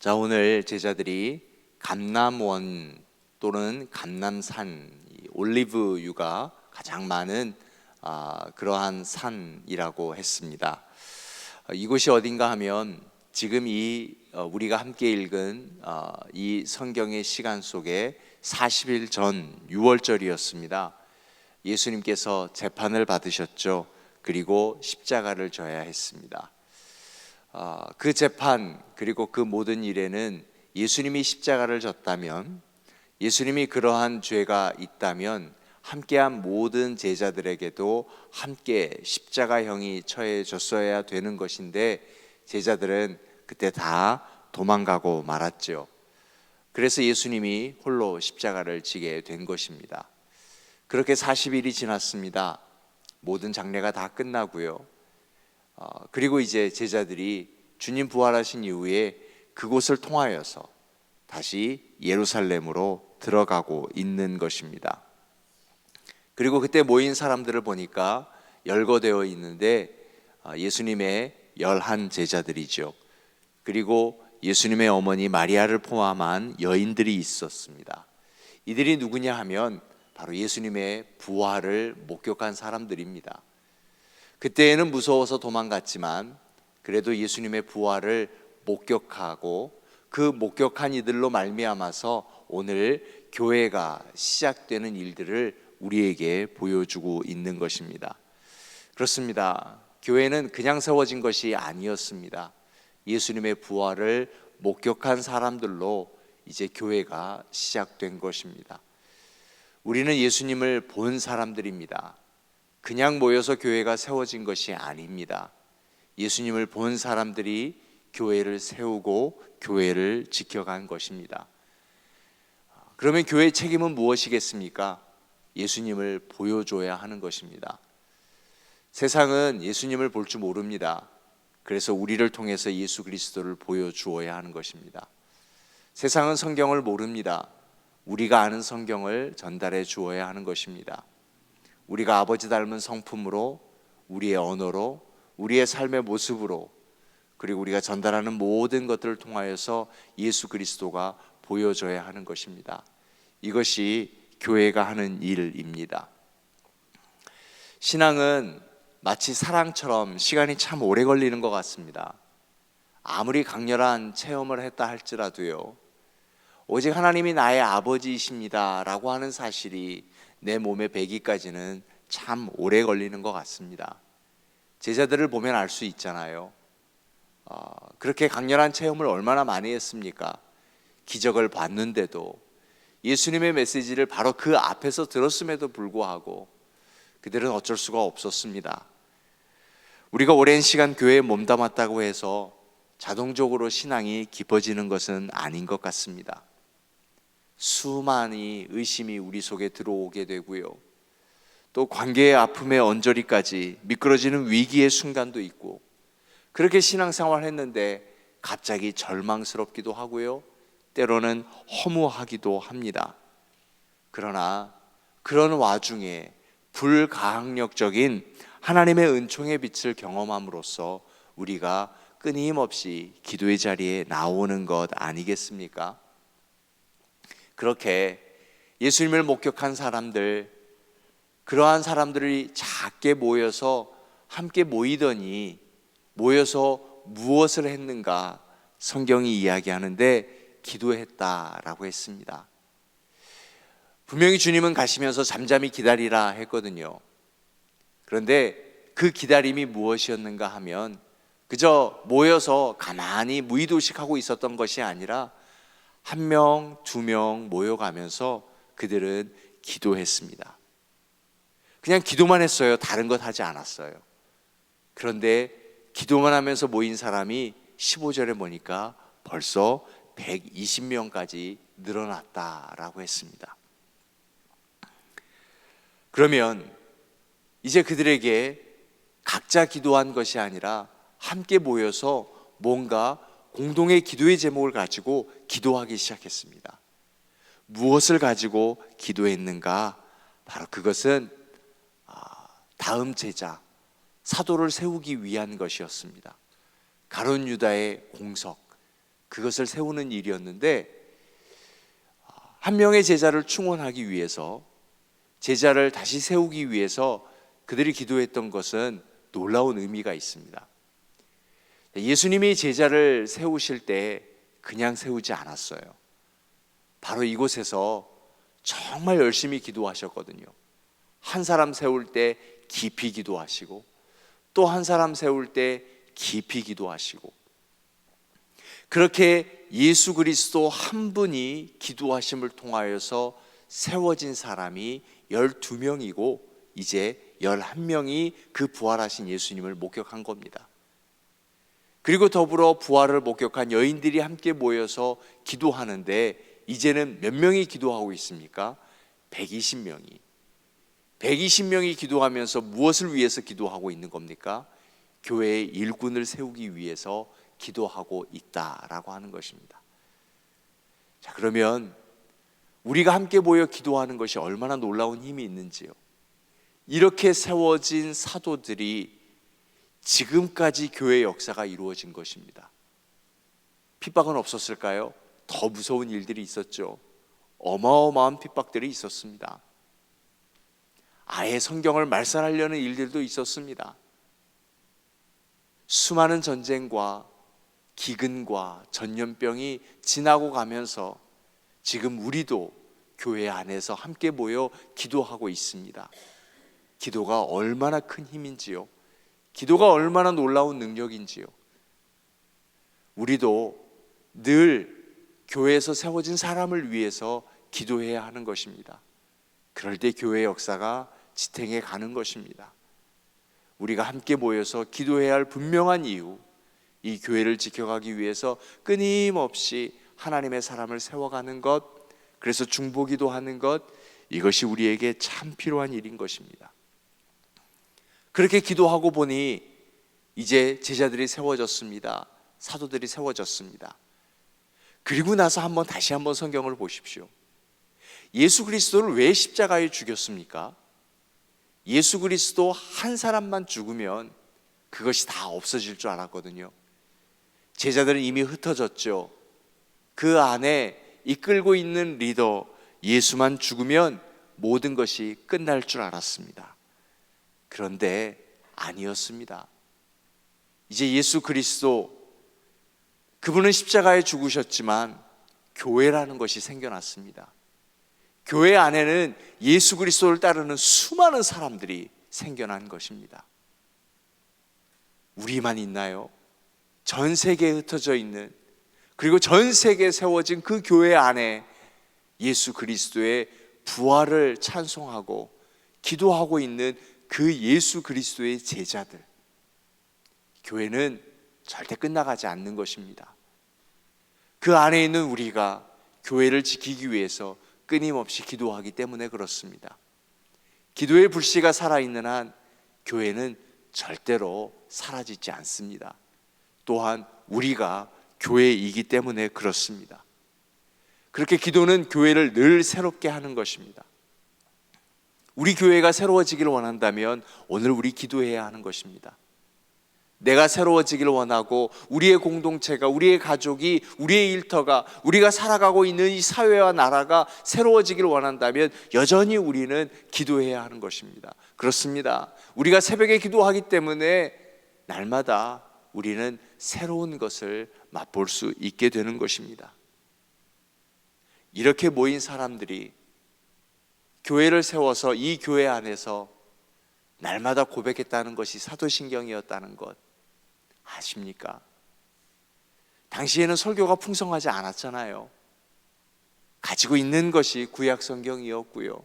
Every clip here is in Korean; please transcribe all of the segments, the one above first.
자, 오늘 제자들이 감람원 또는 감람산, 올리브유가 가장 많은 그러한 산이라고 했습니다. 이곳이 어딘가 하면 지금 우리가 함께 읽은 이 성경의 시간 속에 40일 전 6월절이었습니다. 예수님께서 재판을 받으셨죠. 그리고 십자가를 져야 했습니다. 그 재판 그리고 그 모든 일에는 예수님이 십자가를 졌다면, 예수님이 그러한 죄가 있다면 함께한 모든 제자들에게도 함께 십자가형이 처해졌어야 되는 것인데, 제자들은 그때 다 도망가고 말았죠. 그래서 예수님이 홀로 십자가를 지게 된 것입니다. 그렇게 40일이 지났습니다. 모든 장례가 다 끝나고요. 그리고 이제 제자들이 주님 부활하신 이후에 그곳을 통하여서 다시 예루살렘으로 들어가고 있는 것입니다. 그리고 그때 모인 사람들을 보니까 열거되어 있는데 예수님의 11 제자들이죠. 그리고 예수님의 어머니 마리아를 포함한 여인들이 있었습니다. 이들이 누구냐 하면 바로 예수님의 부활을 목격한 사람들입니다. 그때에는 무서워서 도망갔지만 그래도 예수님의 부활을 목격하고 그 목격한 이들로 말미암아서 오늘 교회가 시작되는 일들을 우리에게 보여주고 있는 것입니다. 그렇습니다. 교회는 그냥 세워진 것이 아니었습니다. 예수님의 부활을 목격한 사람들로 이제 교회가 시작된 것입니다. 우리는 예수님을 본 사람들입니다. 그냥 모여서 교회가 세워진 것이 아닙니다. 예수님을 본 사람들이 교회를 세우고 교회를 지켜간 것입니다. 그러면 교회의 책임은 무엇이겠습니까? 예수님을 보여줘야 하는 것입니다. 세상은 예수님을 볼 줄 모릅니다. 그래서 우리를 통해서 예수 그리스도를 보여주어야 하는 것입니다. 세상은 성경을 모릅니다. 우리가 아는 성경을 전달해 주어야 하는 것입니다. 우리가 아버지 닮은 성품으로, 우리의 언어로, 우리의 삶의 모습으로, 그리고 우리가 전달하는 모든 것들을 통하여서 예수 그리스도가 보여져야 하는 것입니다. 이것이 교회가 하는 일입니다. 신앙은 마치 사랑처럼 시간이 참 오래 걸리는 것 같습니다. 아무리 강렬한 체험을 했다 할지라도요, 오직 하나님이 나의 아버지이십니다 라고 하는 사실이 내 몸에 배기까지는 참 오래 걸리는 것 같습니다. 제자들을 보면 알 수 있잖아요. 그렇게 강렬한 체험을 얼마나 많이 했습니까? 기적을 봤는데도, 예수님의 메시지를 바로 그 앞에서 들었음에도 불구하고 그들은 어쩔 수가 없었습니다. 우리가 오랜 시간 교회에 몸담았다고 해서 자동적으로 신앙이 깊어지는 것은 아닌 것 같습니다. 수많은 의심이 우리 속에 들어오게 되고요, 또 관계의 아픔의 언저리까지 미끄러지는 위기의 순간도 있고, 그렇게 신앙생활을 했는데 갑자기 절망스럽기도 하고요, 때로는 허무하기도 합니다. 그러나 그런 와중에 불가항력적인 하나님의 은총의 빛을 경험함으로써 우리가 끊임없이 기도의 자리에 나오는 것 아니겠습니까? 그렇게 예수님을 목격한 사람들, 그러한 사람들이 작게 모여서 함께 모여서 무엇을 했는가? 성경이 이야기하는데 기도했다라고 했습니다. 분명히 주님은 가시면서 잠잠히 기다리라 했거든요. 그런데 그 기다림이 무엇이었는가 하면 그저 모여서 가만히 무의도식하고 있었던 것이 아니라 1명, 2명 모여가면서 그들은 기도했습니다. 그냥 기도만 했어요. 다른 것 하지 않았어요. 그런데 기도만 하면서 모인 사람이 15절에 보니까 벌써 120명까지 늘어났다라고 했습니다. 그러면 이제 그들에게 각자 기도한 것이 아니라 함께 모여서 뭔가 공동의 기도의 제목을 가지고 기도하기 시작했습니다. 무엇을 가지고 기도했는가? 바로 그것은 다음 제자 사도를 세우기 위한 것이었습니다. 가룟 유다의 공석, 그것을 세우는 일이었는데, 한 명의 제자를 충원하기 위해서, 제자를 다시 세우기 위해서 그들이 기도했던 것은 놀라운 의미가 있습니다. 예수님이 제자를 세우실 때 그냥 세우지 않았어요. 바로 이곳에서 정말 열심히 기도하셨거든요. 한 사람 세울 때 깊이 기도하시고, 또 한 사람 세울 때 깊이 기도하시고, 그렇게 예수 그리스도 한 분이 기도하심을 통하여서 세워진 사람이 12명이고 이제 11명이 그 부활하신 예수님을 목격한 겁니다. 그리고 더불어 부활을 목격한 여인들이 함께 모여서 기도하는데, 이제는 몇 명이 기도하고 있습니까? 120명이. 120명이 기도하면서 무엇을 위해서 기도하고 있는 겁니까? 교회의 일꾼을 세우기 위해서 기도하고 있다라고 하는 것입니다. 자, 그러면 우리가 함께 모여 기도하는 것이 얼마나 놀라운 힘이 있는지요. 이렇게 세워진 사도들이 지금까지 교회 역사가 이루어진 것입니다. 핍박은 없었을까요? 더 무서운 일들이 있었죠. 어마어마한 핍박들이 있었습니다. 아예 성경을 말살하려는 일들도 있었습니다. 수많은 전쟁과 기근과 전염병이 지나고 가면서 지금 우리도 교회 안에서 함께 모여 기도하고 있습니다. 기도가 얼마나 큰 힘인지요. 기도가 얼마나 놀라운 능력인지요. 우리도 늘 교회에서 세워진 사람을 위해서 기도해야 하는 것입니다. 그럴 때 교회의 역사가 지탱해 가는 것입니다. 우리가 함께 모여서 기도해야 할 분명한 이유, 이 교회를 지켜가기 위해서 끊임없이 하나님의 사람을 세워가는 것, 그래서 중보기도 하는 것, 이것이 우리에게 참 필요한 일인 것입니다. 그렇게 기도하고 보니 이제 제자들이 세워졌습니다. 사도들이 세워졌습니다. 그리고 나서 다시 한번 성경을 보십시오. 예수 그리스도를 왜 십자가에 죽였습니까? 예수 그리스도 한 사람만 죽으면 그것이 다 없어질 줄 알았거든요. 제자들은 이미 흩어졌죠. 그 안에 이끌고 있는 리더 예수만 죽으면 모든 것이 끝날 줄 알았습니다. 그런데 아니었습니다. 이제 예수 그리스도, 그분은 십자가에 죽으셨지만 교회라는 것이 생겨났습니다. 교회 안에는 예수 그리스도를 따르는 수많은 사람들이 생겨난 것입니다. 우리만 있나요? 전 세계에 흩어져 있는, 그리고 전 세계에 세워진 그 교회 안에 예수 그리스도의 부활을 찬송하고 기도하고 있는 그 예수 그리스도의 제자들, 교회는 절대 끝나가지 않는 것입니다. 그 안에 있는 우리가 교회를 지키기 위해서 끊임없이 기도하기 때문에 그렇습니다. 기도의 불씨가 살아있는 한 교회는 절대로 사라지지 않습니다. 또한 우리가 교회이기 때문에 그렇습니다. 그렇게 기도는 교회를 늘 새롭게 하는 것입니다. 우리 교회가 새로워지기를 원한다면 오늘 우리 기도해야 하는 것입니다. 내가 새로워지기를 원하고 우리의 공동체가, 우리의 가족이, 우리의 일터가, 우리가 살아가고 있는 이 사회와 나라가 새로워지기를 원한다면 여전히 우리는 기도해야 하는 것입니다. 그렇습니다. 우리가 새벽에 기도하기 때문에 날마다 우리는 새로운 것을 맛볼 수 있게 되는 것입니다. 이렇게 모인 사람들이 교회를 세워서 이 교회 안에서 날마다 고백했다는 것이 사도신경이었다는 것 아십니까? 당시에는 설교가 풍성하지 않았잖아요. 가지고 있는 것이 구약성경이었고요.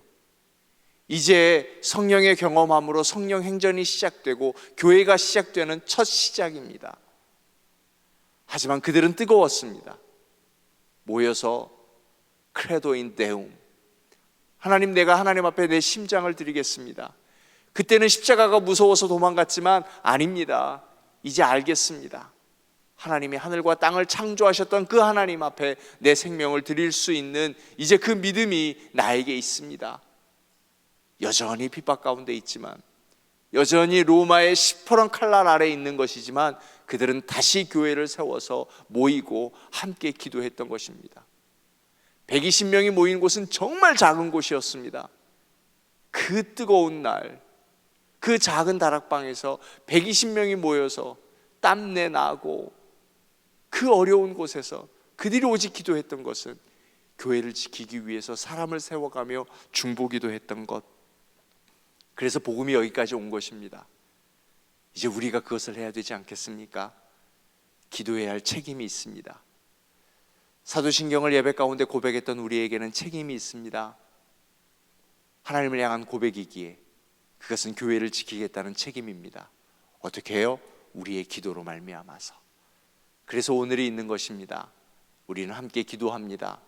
이제 성령의 경험함으로 성령 행전이 시작되고 교회가 시작되는 첫 시작입니다. 하지만 그들은 뜨거웠습니다. 모여서 크레도인 데움, 하나님, 내가 하나님 앞에 내 심장을 드리겠습니다. 그때는 십자가가 무서워서 도망갔지만 아닙니다. 이제 알겠습니다. 하나님이 하늘과 땅을 창조하셨던 그 하나님 앞에 내 생명을 드릴 수 있는 이제 그 믿음이 나에게 있습니다. 여전히 핍박 가운데 있지만, 여전히 로마의 시퍼런 칼날 아래 있는 것이지만, 그들은 다시 교회를 세워서 모이고 함께 기도했던 것입니다. 120명이 모인 곳은 정말 작은 곳이었습니다. 그 뜨거운 날, 그 작은 다락방에서 120명이 모여서 땀내 나고 그 어려운 곳에서 그들이 오직 기도했던 것은 교회를 지키기 위해서 사람을 세워가며 중보기도 했던 것. 그래서 복음이 여기까지 온 것입니다. 이제 우리가 그것을 해야 되지 않겠습니까? 기도해야 할 책임이 있습니다. 사도신경을 예배 가운데 고백했던 우리에게는 책임이 있습니다. 하나님을 향한 고백이기에 그것은 교회를 지키겠다는 책임입니다. 어떻게 해요? 우리의 기도로 말미암아서. 그래서 오늘이 있는 것입니다. 우리는 함께 기도합니다.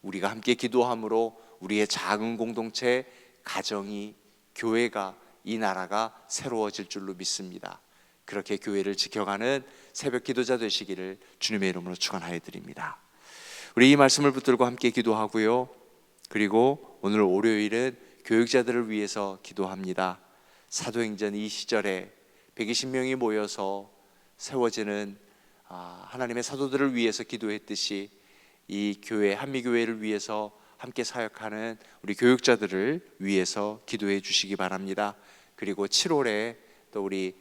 우리가 함께 기도함으로 우리의 작은 공동체, 가정이, 교회가, 이 나라가 새로워질 줄로 믿습니다. 그렇게 교회를 지켜가는 새벽 기도자 되시기를 주님의 이름으로 축원하여 드립니다. 우리 이 말씀을 붙들고 함께 기도하고요. 그리고 오늘 월요일은 교육자들을 위해서 기도합니다. 사도행전 이 시절에 120명이 모여서 세워지는 하나님의 사도들을 위해서 기도했듯이 이 교회, 한미교회를 위해서 함께 사역하는 우리 교육자들을 위해서 기도해 주시기 바랍니다. 그리고 7월에 또 우리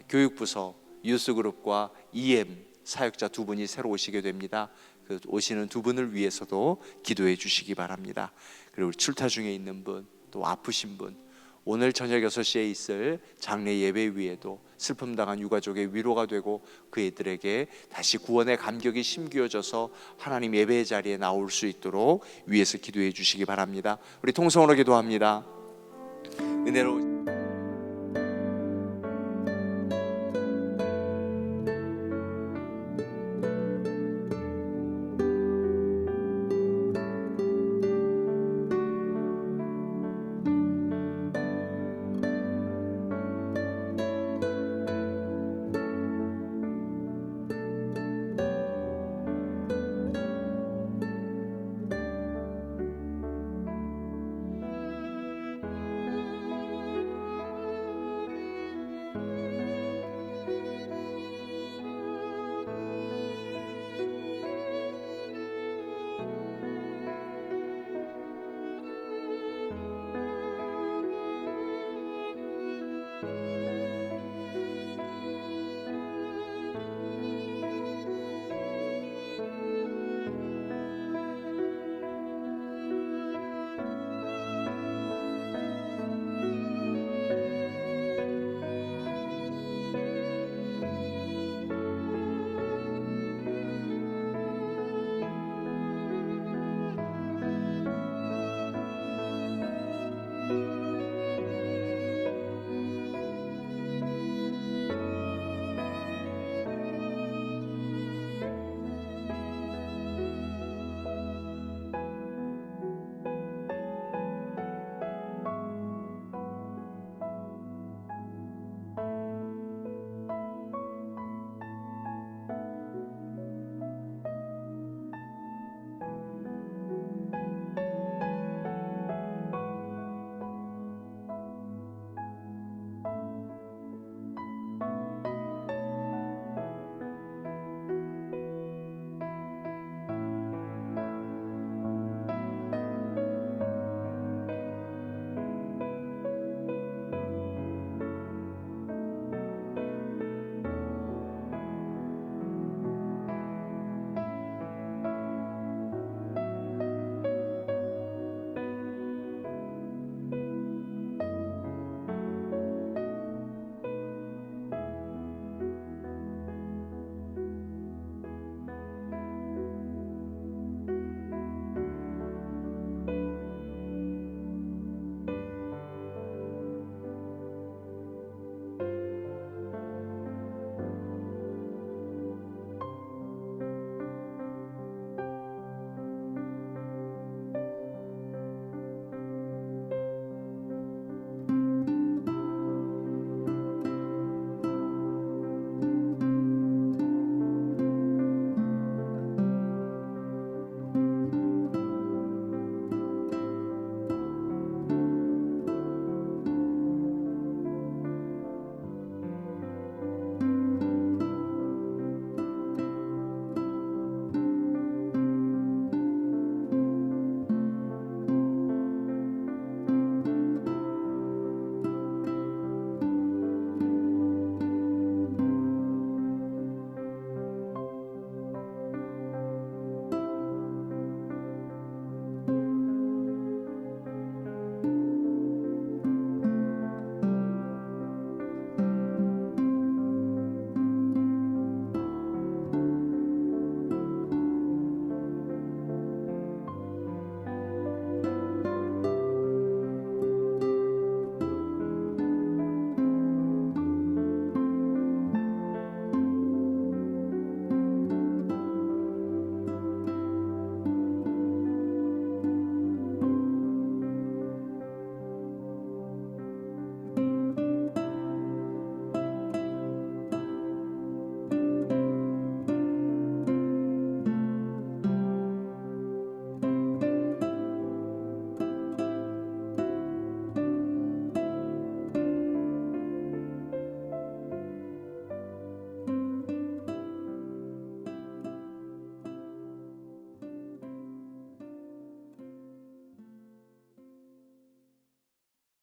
교육부서 유스그룹과 EM 사역자 두 분이 새로 오시게 됩니다. 그 오시는 두 분을 위해서도 기도해 주시기 바랍니다. 그리고 출타 중에 있는 분, 또 아프신 분, 오늘 저녁 6시에 있을 장례 예배 위에도 슬픔 당한 유가족의 위로가 되고 그들에게 다시 구원의 감격이 심겨져서 하나님 예배의 자리에 나올 수 있도록 위에서 기도해 주시기 바랍니다. 우리 통성으로 기도합니다. 은혜로